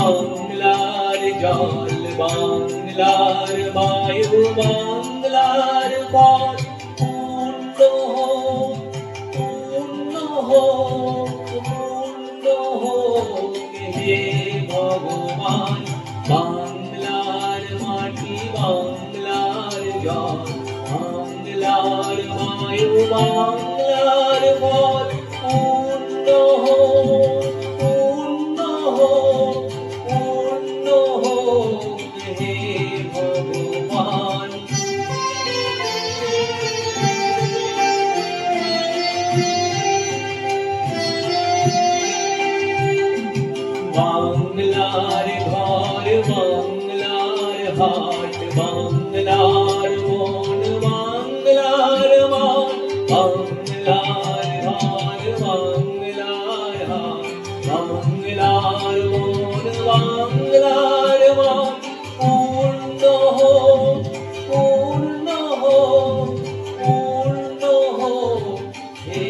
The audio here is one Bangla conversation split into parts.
বাংলার জল, বাংলার বায়ু, বাংলার ফল পূর্ণ হোক, পূর্ণ হোক, পূর্ণ হোক হে ভগবান। বাংলার মাটি, বাংলার জল, বাংলার বায়ু, বাংলার ফল পূর্ণ হোক, পূর্ণ হোক, পূর্ণ হোক হে ভগবান। বাংলার ঘর, বাংলার হাট, বাংলার মন, বাংলার মান, বাংলার ঘর, বাংলার হাট, বাংলার মন, বাংলার মান পূর্ণ হোক, পূর্ণ হোক, পূর্ণ হোক হে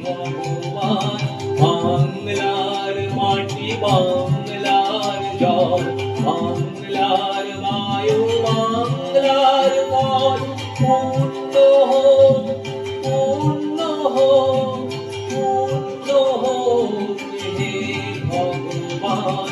ভগবান। বাংলার মাটি, বাংলার জল, বাংলার বায়ু, বাংলার ফল পূর্ণ হোক, পূর্ণ হোক, পূর্ণ হোক হে ভগবান।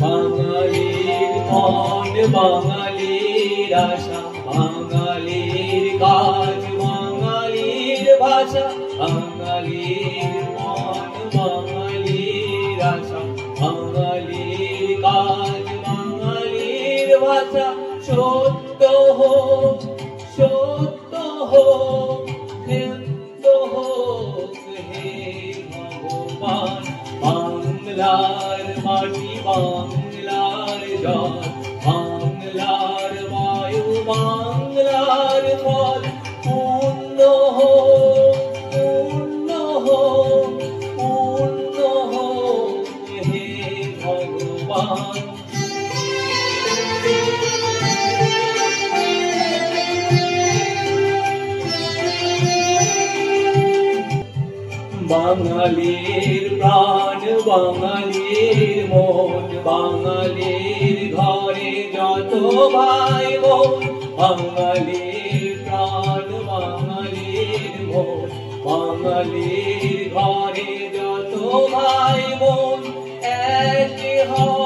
বাঙালির মন, বাঙালির আশা, বাঙালির কাজ, বাঙালির ভাষা, বাঙালির মন, বাঙালির আশা, বাঙালির কাজ, বাঙালির ভাষা সত্য হোক, সত্য হোক, সত্য হোক হে ভগবান। বাংলার মাটি, বাংলার জল, বাংলার বায়ু, বাংলার ফল পূর্ণ হোক, পূর্ণ হোক, পূর্ণ হোক হে ভগবান। বাঙালির প্রাণ, বাঙালির মন, বাঙালির ঘরে যত ভাই বোন, বাঙালির প্রাণ, বাঙালির মন, বাঙালির ঘরে যত ভাই বোন এক হও,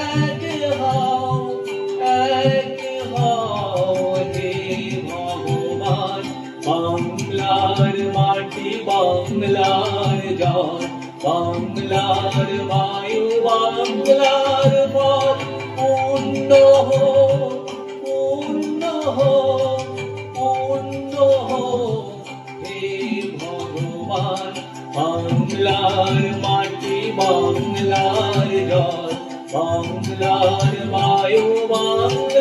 এক হও, এক হও হে ভগবান। বাংলার মাটি, বাংলার জল, বাংলার বায়ু, বাংলার ফল পূর্ণ হোক, পূর্ণ হোক, পূর্ণ হোক হে ভগবান। বাংলার মাটি, বাংলার জল, বাংলার বায়ু, বাংলার